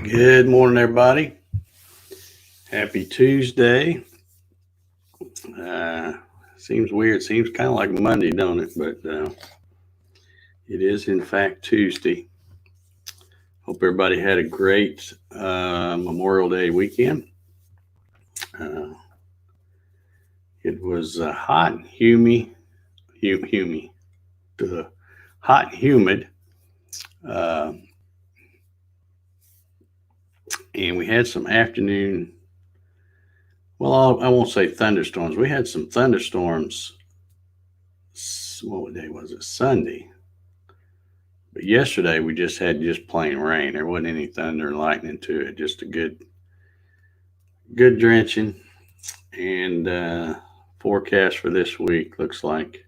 Good morning, everybody. Happy Tuesday. Seems weird. Seems kind of like Monday, don't it? But it is, in fact, Tuesday. Hope everybody had a great Memorial Day weekend. It was hot and humid. Hot and humid. And we had some afternoon, well, I won't say thunderstorms. We had some thunderstorms. What day was it? Sunday. But yesterday we just had plain rain. There wasn't any thunder and lightning to it. Just a good drenching. And forecast for this week looks like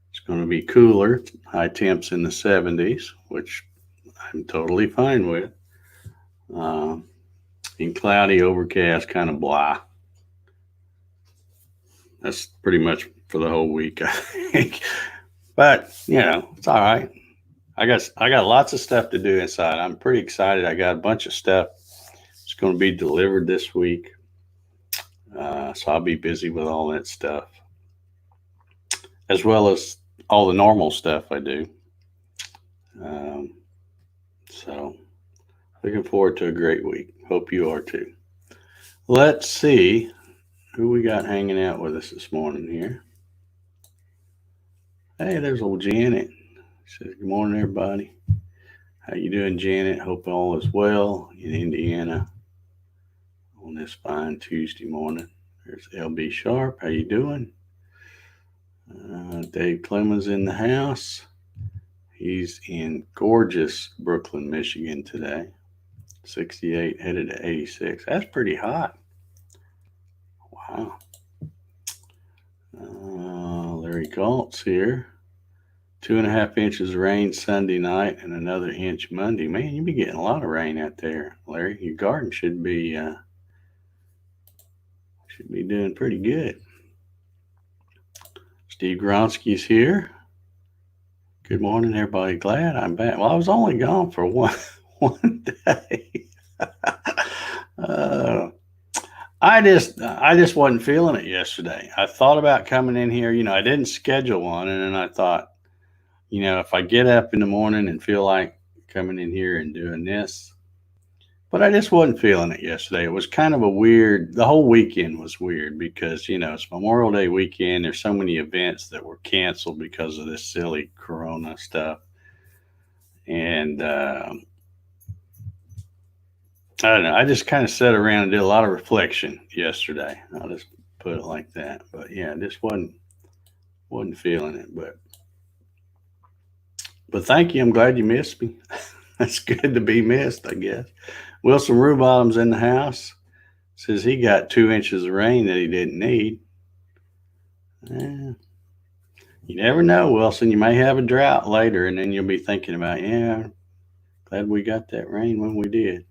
it's going to be cooler. High temps in the 70s, which I'm totally fine with. And cloudy, overcast, kind of blah. That's pretty much for the whole week, I think. But it's all right. I got lots of stuff to do inside. I'm pretty excited. I got a bunch of stuff that's going to be delivered this week. So I'll be busy with all that stuff, as well as all the normal stuff I do. So looking forward to a great week. Hope you are too. Let's see who we got hanging out with us this morning here. Hey, there's old Janet. She says, good morning, everybody. How you doing, Janet? Hope all is well in Indiana on this fine Tuesday morning. There's LB Sharp. How you doing? Dave Clemens in the house. He's in gorgeous Brooklyn, Michigan today. 68 headed to 86. That's pretty hot. Wow. Larry Galt's here. 2.5 inches of rain Sunday night and another inch Monday. Man, you'll be getting a lot of rain out there, Larry. Your garden should be doing pretty good. Steve Gronsky's here. Good morning, everybody. Glad I'm back. Well, I was only gone for one day. I just wasn't feeling it yesterday. I thought about coming in here. I didn't schedule one, and then I thought, if I get up in the morning and feel like coming in here and doing this, but I just wasn't feeling it yesterday. It was kind of the whole weekend was weird because, it's Memorial Day weekend. There's so many events that were canceled because of this silly Corona stuff. And I don't know. I just kind of sat around and did a lot of reflection yesterday. I'll just put it like that. But yeah, I just wasn't feeling it. But thank you. I'm glad you missed me. That's good to be missed, I guess. Wilson Rubottom's in the house. Says he got 2 inches of rain that he didn't need. You never know, Wilson. You may have a drought later, and then you'll be thinking about, glad we got that rain when we did.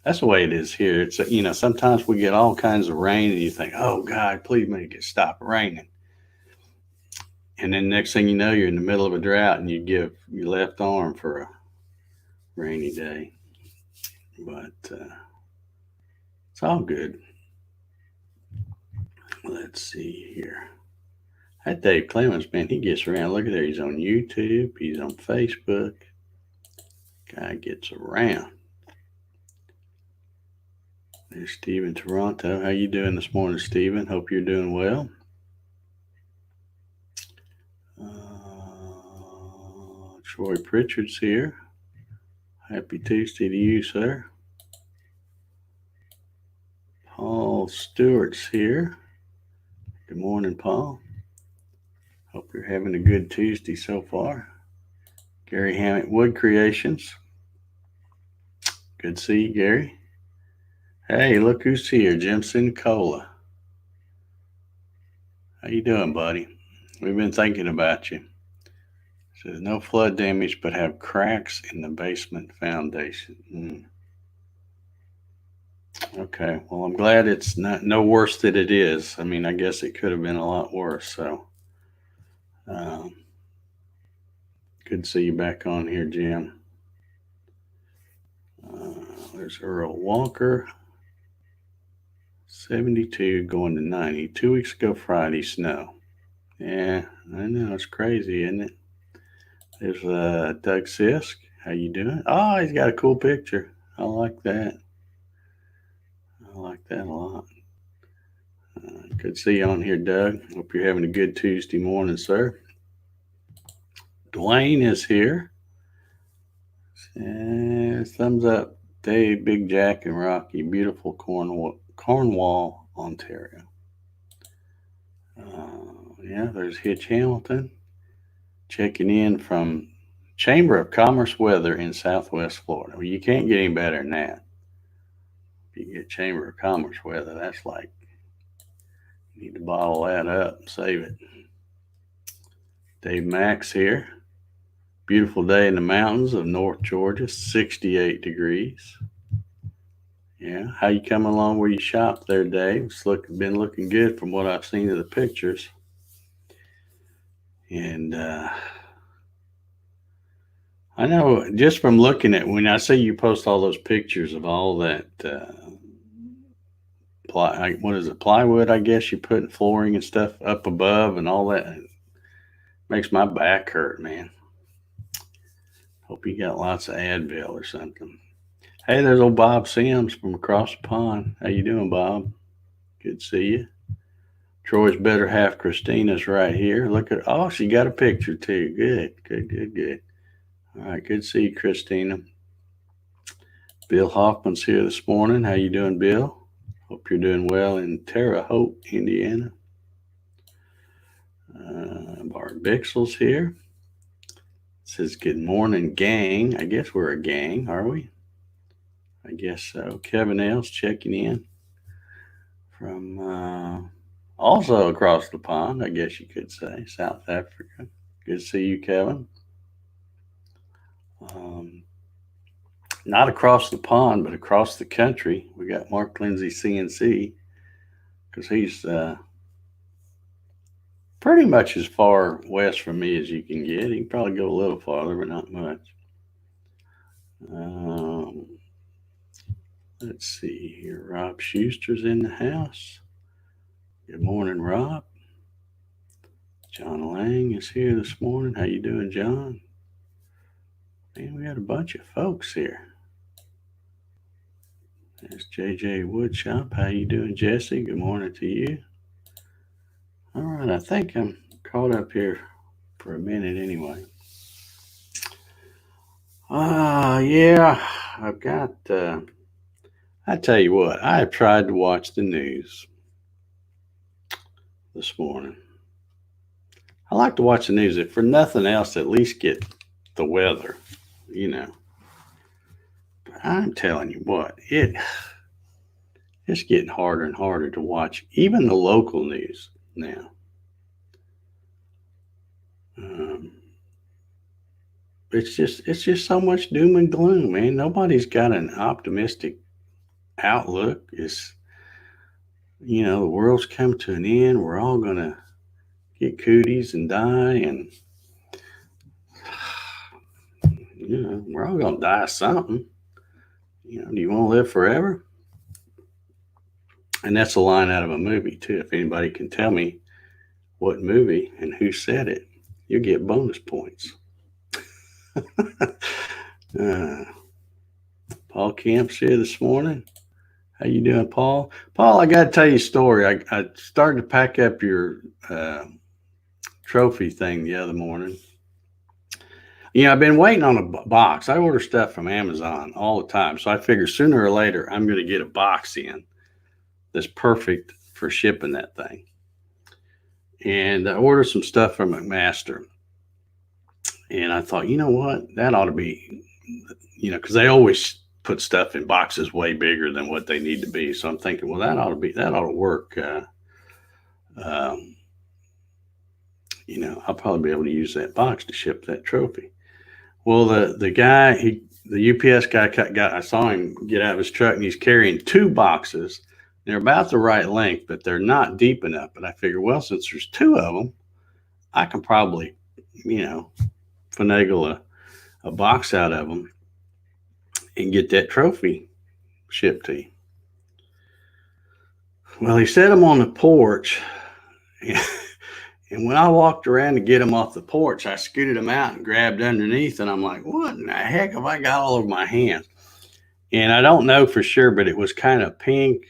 That's the way it is here. It's sometimes we get all kinds of rain, and you think, oh God, please make it stop raining. And then next thing you know, you're in the middle of a drought, and you give your left arm for a rainy day. But it's all good. Let's see here. That Dave Clemens, man, he gets around. Look at there. He's on YouTube. He's on Facebook. Guy gets around. There's Steve in Toronto. How you doing this morning, Steven? Hope you're doing well. Troy Pritchard's here. Happy Tuesday to you, sir. Paul Stewart's here. Good morning, Paul. Hope you're having a good Tuesday so far. Gary Hammett, Wood Creations. Good to see you, Gary. Hey, look who's here, Jimson Cola. How you doing, buddy? We've been thinking about you. Says no flood damage, but have cracks in the basement foundation. Okay, well, I'm glad it's no worse than it is. I mean, I guess it could have been a lot worse. So, good to see you back on here, Jim. There's Earl Walker. 72 going to 90. 2 weeks ago Friday, snow. Yeah, I know. It's crazy, isn't it? There's Doug Sisk. How you doing? Oh, he's got a cool picture. I like that. I like that a lot. Good to see you on here, Doug. Hope you're having a good Tuesday morning, sir. Dwayne is here. Thumbs up. Dave, Big Jack, and Rocky. Beautiful Cornwall, Ontario. Yeah, there's Hitch Hamilton checking in from Chamber of Commerce weather in Southwest Florida. Well, you can't get any better than that. If you get Chamber of Commerce weather, that's like, you need to bottle that up and save it. Dave Max here. Beautiful day in the mountains of North Georgia, 68 degrees. Yeah, how you coming along where you shop there, Dave? It's been looking good from what I've seen of the pictures. And I know just from looking at, when I see you post all those pictures of all that, what is it, plywood, I guess, you put flooring and stuff up above and all that, it makes my back hurt, man. Hope you got lots of Advil or something. Hey, there's old Bob Sims from across the pond. How you doing, Bob? Good to see you. Troy's better half, Christina's right here. Look at, oh, she got a picture too. Good. All right, good to see you, Christina. Bill Hoffman's here this morning. How you doing, Bill? Hope you're doing well in Terre Haute, Indiana. Bart Bixel's here. Says, good morning, gang. I guess we're a gang, are we? I guess so. Kevin Ailes checking in from also across the pond, I guess you could say, South Africa. Good to see you, Kevin. Not across the pond, but across the country. We got Mark Lindsay CNC, because he's pretty much as far west from me as you can get. He can probably go a little farther, but not much. Let's see here. Rob Schuster's in the house. Good morning, Rob. John Lang is here this morning. How you doing, John? Man, we got a bunch of folks here. There's JJ Woodshop. How you doing, Jesse? Good morning to you. All right, I think I'm caught up here for a minute anyway. Yeah, I've got, I tell you what, I have tried to watch the news this morning. I like to watch the news, if for nothing else, at least get the weather, you know. But I'm telling you what, it's getting harder and harder to watch, even the local news now. It's just so much doom and gloom, man. Nobody's got an optimistic outlook. It's, you know, the world's come to an end. We're all gonna get cooties and die, and you know, we're all gonna die of something. You know, do you want to live forever? And that's a line out of a movie too. If anybody can tell me what movie and who said it, you get bonus points. Paul Camp's here this morning. How you doing, Paul? Paul, I got to tell you a story. I started to pack up your trophy thing the other morning. You know, I've been waiting on a box. I order stuff from Amazon all the time. So I figure sooner or later I'm going to get a box in that's perfect for shipping that thing. And I ordered some stuff from McMaster. And I thought, you know what? That ought to be, you know, because they always put stuff in boxes way bigger than what they need to be. So I'm thinking, well, that ought to work. You know, I'll probably be able to use that box to ship that trophy. Well, the guy, the UPS guy, I saw him get out of his truck, and he's carrying 2 boxes. They're about the right length, but they're not deep enough. But I figure, well, since there's 2 of them, I can probably, you know, finagle a box out of them and get that trophy shipped to you. Well, he set them on the porch. And when I walked around to get them off the porch, I scooted them out and grabbed underneath. And I'm like, what in the heck have I got all over my hands? And I don't know for sure, but it was kind of pink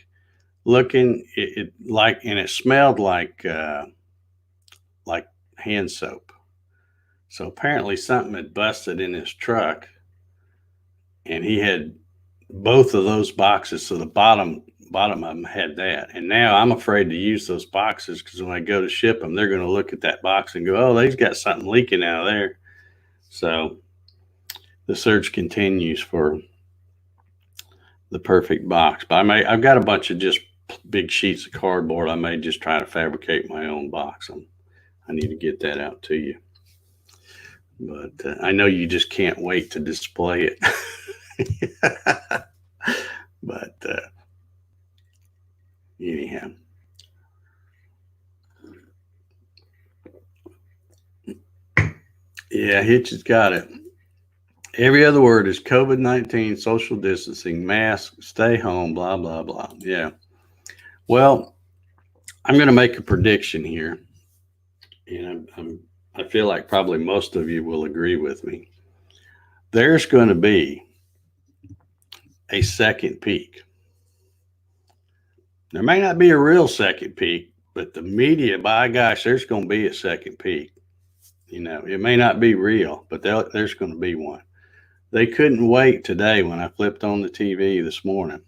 looking. And it smelled like hand soap. So apparently something had busted in his truck, and he had both of those boxes. So the bottom of them had that. And now I'm afraid to use those boxes because when I go to ship them, they're going to look at that box and go, oh, they've got something leaking out of there. So the search continues for the perfect box. But I've got a bunch of just big sheets of cardboard. I may just try to fabricate my own box. I need to get that out to you. But I know you just can't wait to display it. But anyhow. Yeah, Hitch has got it. Every other word is COVID-19, social distancing, mask, stay home, blah, blah, blah. Yeah. Well, I'm going to make a prediction here. And I feel like probably most of you will agree with me. There's going to be a second peak. There may not be a real second peak, but the media, by gosh, there's going to be a second peak. You know, it may not be real, but there's going to be one. They couldn't wait today when I flipped on the TV this morning.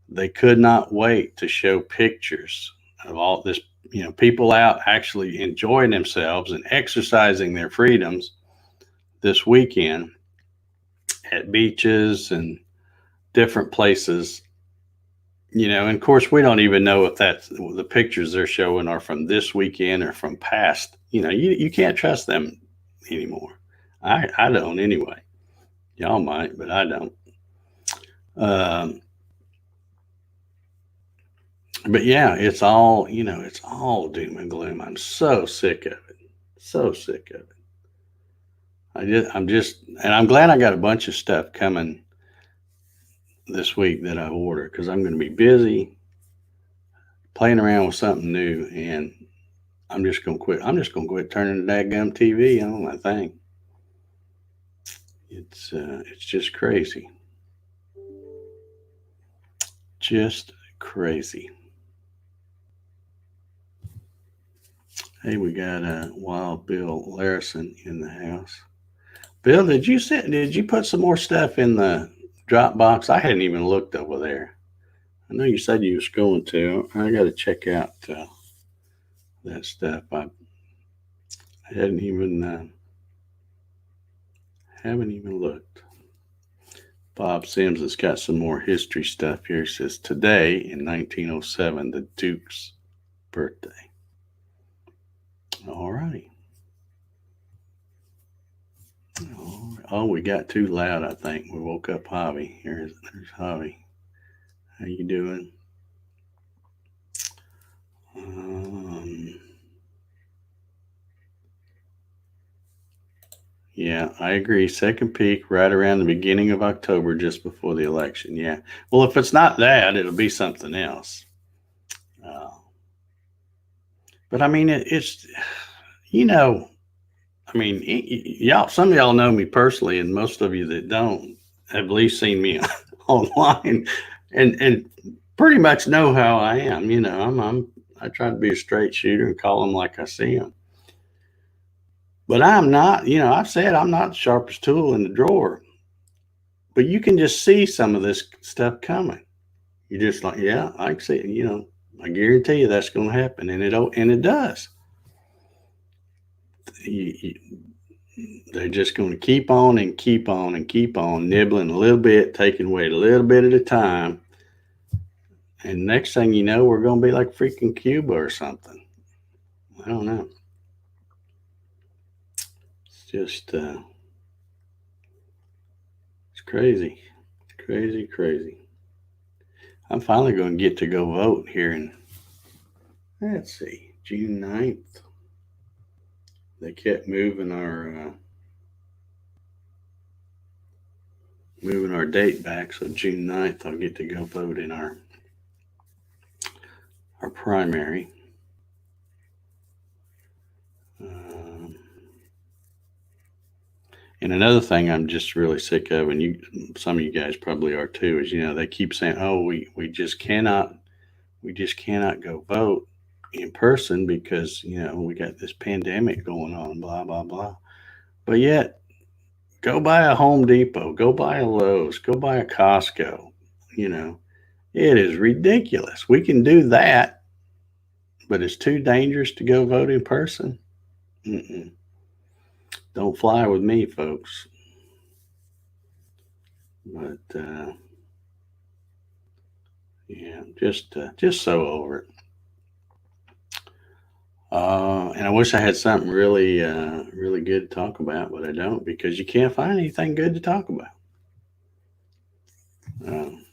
They could not wait to show pictures of all this, you know, people out actually enjoying themselves and exercising their freedoms this weekend at beaches and different places. You know, and of course, we don't even know if that's the pictures they're showing are from this weekend or from past. You know, you can't trust them anymore. I don't anyway. Y'all might, but I don't. But yeah, it's all, you know, it's all doom and gloom. I'm so sick of it. So sick of it. And I'm glad I got a bunch of stuff coming this week that I've ordered because I'm going to be busy playing around with something new, and I'm just going to quit. I'm just going to quit turning the dadgum TV on my thing. It's just crazy. Just crazy. Hey, we got Wild Bill Larison in the house. Bill, did you put some more stuff in the Dropbox? I hadn't even looked over there. I know you said you was going to. I got to check out that stuff. I hadn't even haven't even looked. Bob Sims has got some more history stuff here. It says today in 1907, the Duke's birthday. All righty. Oh, we got too loud, I think. We woke up Javi. There's Javi. How you doing? Yeah, I agree. Second peak right around the beginning of October, just before the election. Yeah. Well, if it's not that, it'll be something else. But I mean, it's, you know, I mean, y'all, some of y'all know me personally, and most of you that don't have at least seen me online and pretty much know how I am. You know, I try to be a straight shooter and call them like I see them. But I'm not, you know, I've said I'm not the sharpest tool in the drawer. But you can just see some of this stuff coming. You're just like, yeah, I can see it. You know, I guarantee you that's going to happen, and it does. They're just going to keep on and keep on and keep on nibbling a little bit, taking away a little bit at a time. And next thing you know, we're going to be like freaking Cuba or something. I don't know. It's just, it's crazy. Crazy, crazy. I'm finally going to get to go vote here in, let's see, June 9th. They kept moving our moving our date back, so June 9th I'll get to go vote in our primary. Um, and another thing I'm just really sick of, and some of you guys probably are too, is they keep saying, "Oh, we just cannot go vote in person because we got this pandemic going on, blah blah blah." But yet, go buy a Home Depot, go buy a Lowe's, go buy a Costco. You know, it is ridiculous. We can do that, but it's too dangerous to go vote in person. Mm-mm. Don't fly with me, folks. But yeah, just so over it. And I wish I had something really good to talk about, but I don't because you can't find anything good to talk about. Um,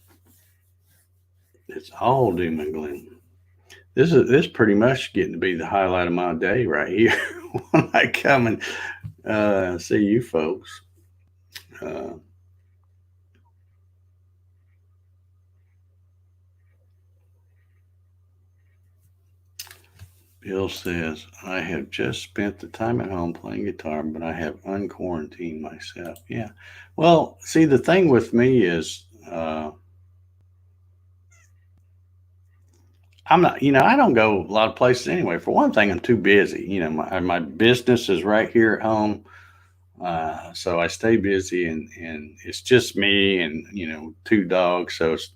it's all doom and gloom. This pretty much getting to be the highlight of my day right here when I come and see you folks. Uh, Bill says, I have just spent the time at home playing guitar, but I have unquarantined myself. Yeah. Well, see, the thing with me is, I'm not, I don't go a lot of places anyway. For one thing, I'm too busy. My business is right here at home. So I stay busy and it's just me and, two dogs. So it's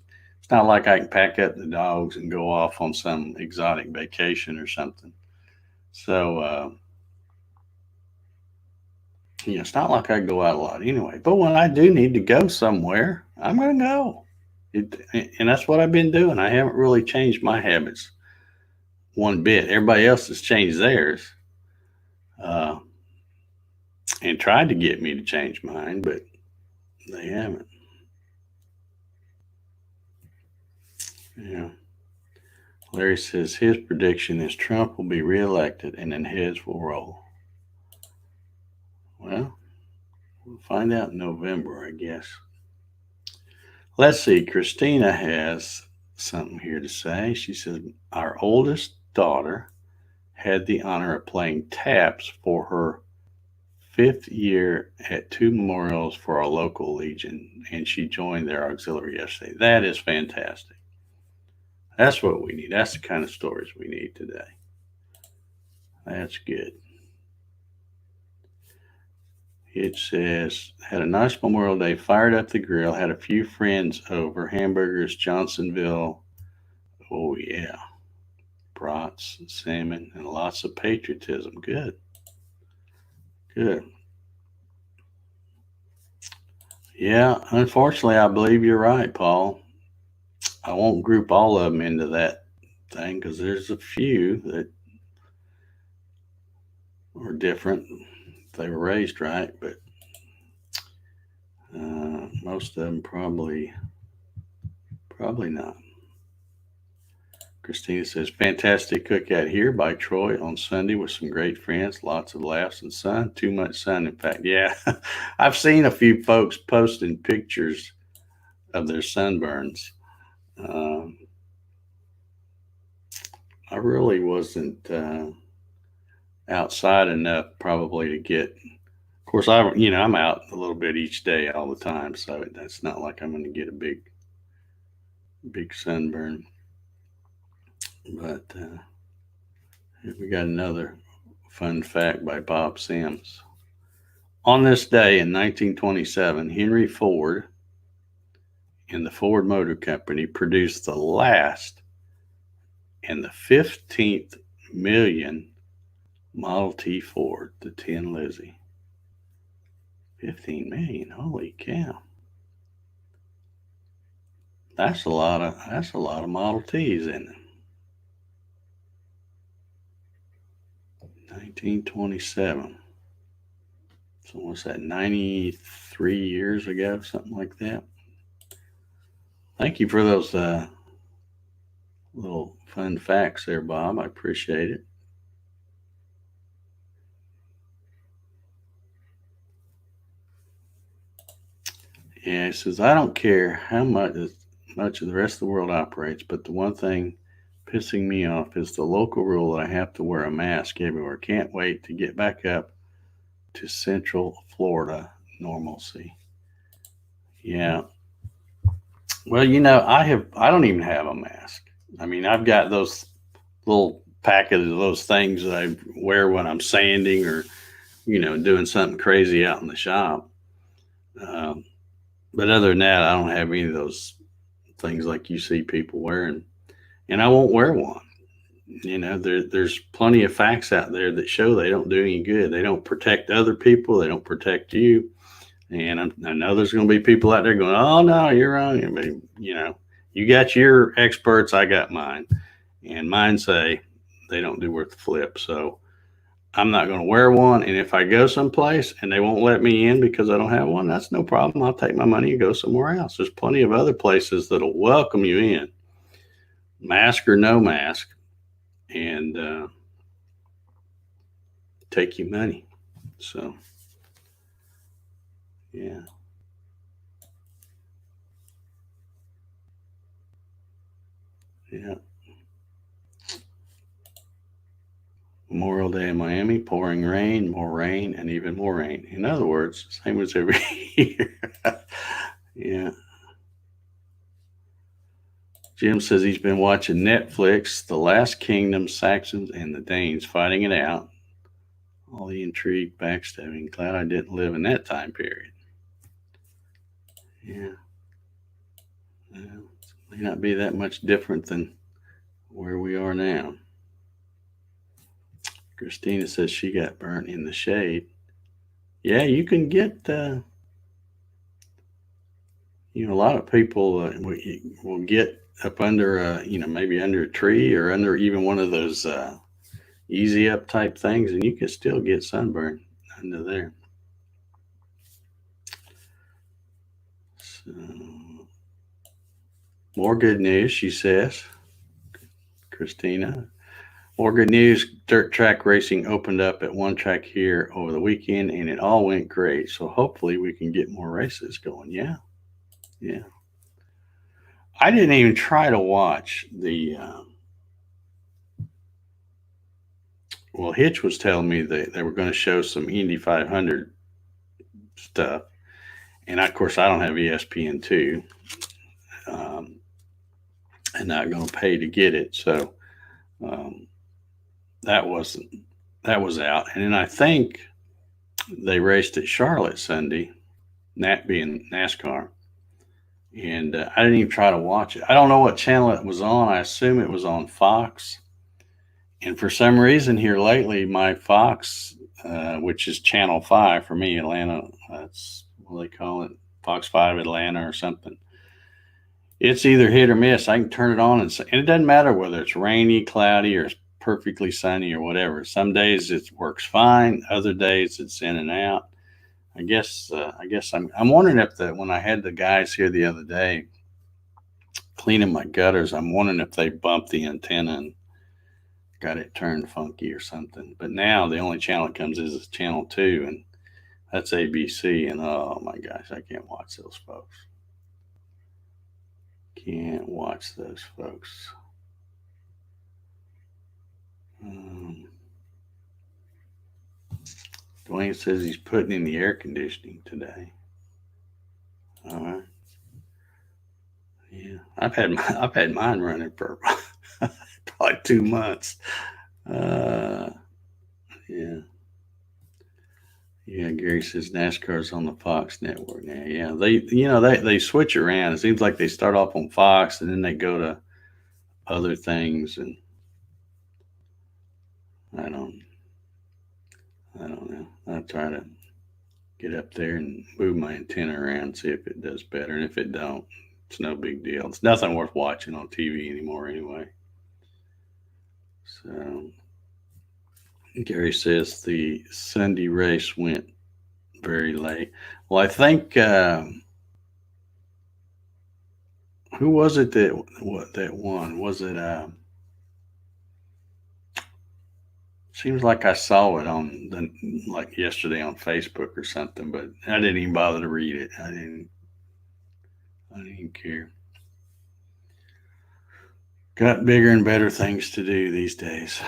not like I can pack up the dogs and go off on some exotic vacation or something. So, it's not like I go out a lot anyway. But when I do need to go somewhere, I'm going to go. And that's what I've been doing. I haven't really changed my habits one bit. Everybody else has changed theirs uh, and tried to get me to change mine, but they haven't. Yeah. Larry says his prediction is Trump will be reelected and then heads will roll. Well, we'll find out in November, I guess. Let's see. Christina has something here to say. She says, our oldest daughter had the honor of playing taps for her 5th year at 2 memorials for our local legion, and she joined their auxiliary yesterday. That is fantastic. That's what we need. That's the kind of stories we need today. That's good. It says, had a nice Memorial Day, fired up the grill, had a few friends over, hamburgers, Johnsonville. Oh, yeah. Brats, salmon, and lots of patriotism. Good. Good. Yeah, unfortunately, I believe you're right, Paul. I won't group all of them into that thing because there's a few that are different if they were raised right, but most of them probably not. Christina says, fantastic cookout here by Troy on Sunday with some great friends, lots of laughs and sun, too much sun, in fact. Yeah, I've seen a few folks posting pictures of their sunburns. Um, I really wasn't outside enough probably to get. Of course, I'm out a little bit each day all the time, so that's not like I'm going to get a big sunburn. But we got another fun fact by Bob Sims. On this day in 1927, Henry Ford and the Ford Motor Company produced the last and the 15th million Model T Ford, the Tin Lizzie. 15 million, holy cow. That's a lot of Model T's in it. 1927. So what's that, 93 years ago, something like that? Thank you for those little fun facts there, Bob. I appreciate it. Yeah, he says, I don't care how much of the rest of the world operates, but the one thing pissing me off is the local rule that I have to wear a mask everywhere. Can't wait to get back up to Central Florida normalcy. Yeah. Well, I don't even have a mask. I mean, I've got those little packet of those things that I wear when I'm sanding or, doing something crazy out in the shop. Um, but other than that, I don't have any of those things like you see people wearing, and I won't wear one. There's plenty of facts out there that show they don't do any good. They don't protect other people. They don't protect you. And I know there's going to be people out there going, "Oh no, you're wrong." You got your experts, I got mine, and mine say they don't do worth the flip. So I'm not going to wear one. And if I go someplace and they won't let me in because I don't have one, that's no problem. I'll take my money and go somewhere else. There's plenty of other places that'll welcome you in, mask or no mask, and take your money. So, yeah. Yeah. Memorial Day in Miami, pouring rain, more rain, and even more rain. In other words, same as every year. Yeah. Jim says he's been watching Netflix, The Last Kingdom, Saxons, and the Danes fighting it out. All the intrigue, backstabbing. Glad I didn't live in that time period. Yeah. Well, it may not be that much different than where we are now. Christina says she got burnt in the shade. Yeah, you can get, a lot of people will get up under, maybe under a tree or under even one of those easy up type things, and you can still get sunburn under there. So, more good news, she says, Christina. More good news. Dirt track racing opened up at one track here over the weekend, and it all went great. So hopefully we can get more races going. Yeah, yeah. I didn't even try to watch the. Well, Hitch was telling me that they were going to show some Indy 500 stuff, and of course I don't have ESPN2, um, and not going to pay to get it. So um, that wasn't that was out, and then I think they raced at Charlotte Sunday, that being NASCAR, and I didn't even try to watch it. I don't know what channel it was on. I assume it was on Fox. And for some reason here lately, my Fox, which is Channel 5 for me, Atlanta, that's what they call it, Fox 5 Atlanta or something. It's either hit or miss. I can turn it on and it doesn't matter whether it's rainy, cloudy, or it's perfectly sunny or whatever. Some days it works fine. Other days it's in and out. I guess I'm wondering if when I had the guys here the other day cleaning my gutters, I'm wondering if they bumped the antenna and got it turned funky or something. But now the only channel it comes is channel 2, and that's ABC. And oh my gosh, I can't watch those folks. Can't watch those folks. Dwayne says he's putting in the air conditioning today. All right. Yeah, I've had mine running for probably 2 months. Yeah. Yeah, Gary says NASCAR's on the Fox network now. Yeah, they switch around. It seems like they start off on Fox and then they go to other things, and I don't I don't know. I try to get up there and move my antenna around, see if it does better, and if it don't, it's no big deal. It's nothing worth watching on TV anymore anyway. So Gary says the Sunday race went very late. Well, I think who was it that won? Was it? Seems like I saw it on like yesterday on Facebook or something, but I didn't even bother to read it. I didn't. I don't even care. Got bigger and better things to do these days.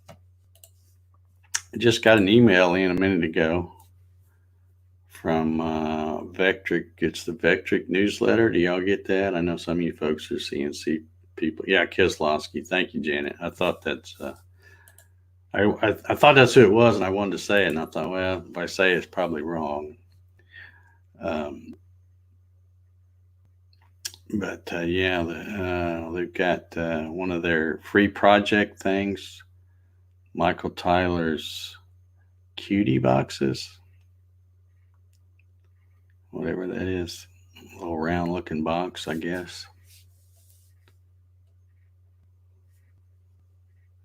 I just got an email in a minute ago from Vectric. It's the Vectric newsletter. Do y'all get that? I know some of you folks are CNC people. Yeah, Kislowski. Thank you, Janet. I thought that's I thought that's who it was, and I wanted to say it, and I thought, well, if I say it, it's probably wrong. But yeah, they've got one of their free project things, Michael Tyler's cutie boxes, whatever that is, a little round looking box, I guess.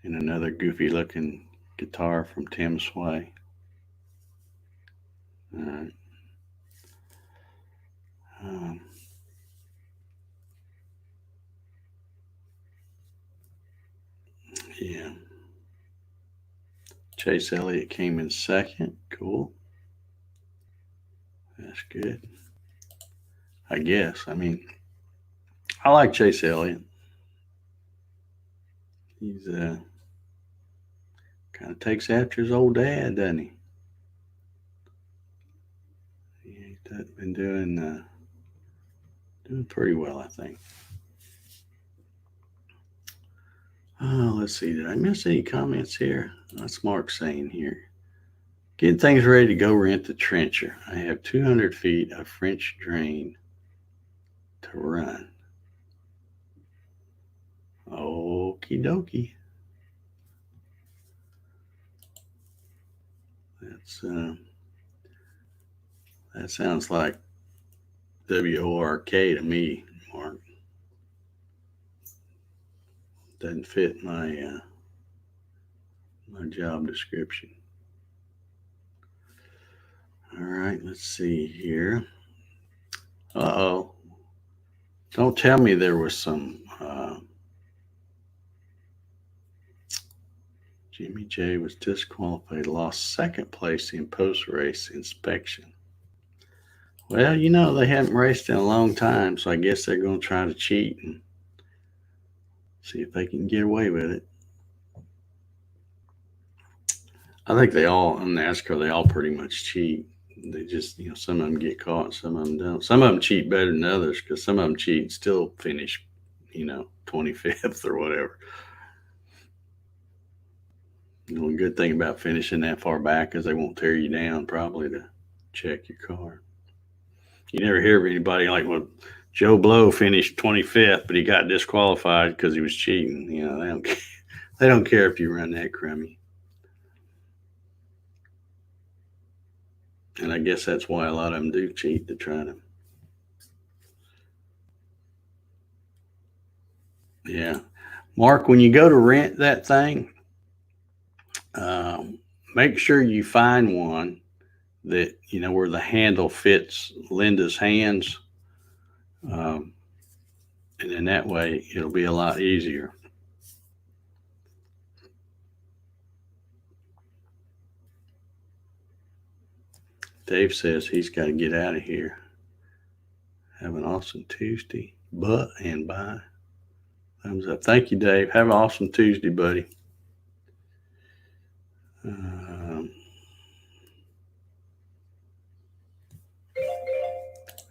And another goofy looking guitar from Tim Sway. All right. Yeah. Chase Elliott came in second. Cool. That's good. I guess. I mean, I like Chase Elliott. He's kind of takes after his old dad, doesn't he? He's been doing pretty well, I think. Oh, let's see. Did I miss any comments here? That's Mark saying here. Getting things ready to go rent the trencher. I have 200 feet of French drain to run. Okie dokie. That sounds like WORK to me, Mark. Doesn't fit my my job description. All right, let's see here. Uh-oh. Don't tell me there was some Jimmy J was disqualified, lost second place in post-race inspection. Well, you know, they haven't raced in a long time, so I guess they're going to try to cheat and see if they can get away with it. I think they all, in NASCAR, they all pretty much cheat. They just, you know, some of them get caught, some of them don't. Some of them cheat better than others because some of them cheat and still finish, you know, 25th or whatever. You know, a good thing about finishing that far back is they won't tear you down probably to check your car. You never hear of anybody like, well, Joe Blow finished 25th, but he got disqualified because he was cheating. You know, they don't care if you run that crummy. And I guess that's why a lot of them do cheat, to try to. Yeah. Mark, when you go to rent that thing, make sure you find one that, you know, where the handle fits Linda's hands. And then that way it'll be a lot easier. Dave says he's got to get out of here. Have an awesome Tuesday. But and bye. Thumbs up. Thank you, Dave. Have an awesome Tuesday, buddy.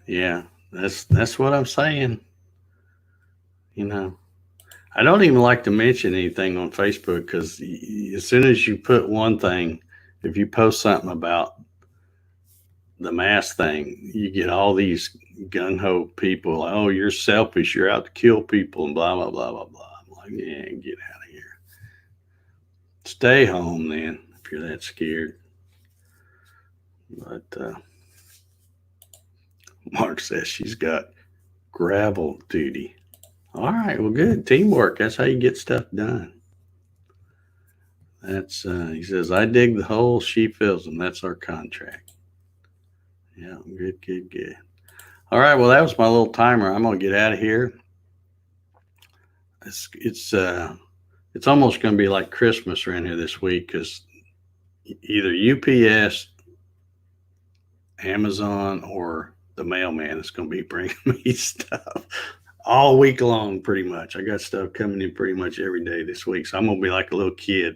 Yeah, that's what I'm saying. You know, I don't even like to mention anything on Facebook because as soon as you put one thing, if you post something about the mask thing, you get all these gung-ho people. Like, oh, you're selfish. You're out to kill people and blah, blah, blah, blah, blah. I'm like, yeah, get out of here. Stay home then if you're that scared. But Mark says she's got gravel duty. All right, well, good. Teamwork. That's how you get stuff done. That's he says, I dig the hole, she fills them. That's our contract. Yeah, good. All right, well, that was my little timer. I'm gonna get out of here. It's almost gonna be like Christmas around here this week because either UPS, Amazon, or the mailman is going to be bringing me stuff all week long, pretty much. I got stuff coming in pretty much every day this week. So I'm going to be like a little kid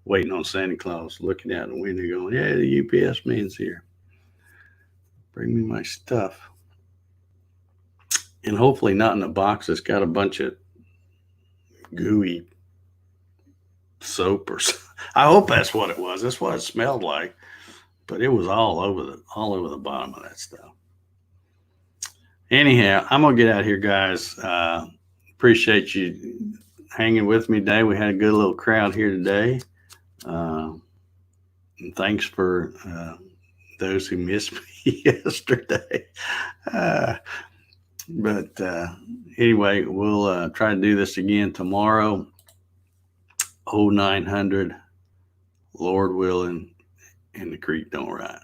waiting on Santa Claus, looking out the window going, yeah, the UPS man's here. Bring me my stuff. And hopefully not in a box that's got a bunch of gooey soap or something. I hope that's what it was. That's what it smelled like. But it was all over the bottom of that stuff. Anyhow, I'm gonna get out of here, guys. Appreciate you hanging with me today. We had a good little crowd here today. And thanks for those who missed me yesterday. But anyway, we'll try to do this again tomorrow. 0900, Lord willing, and the creek don't rise.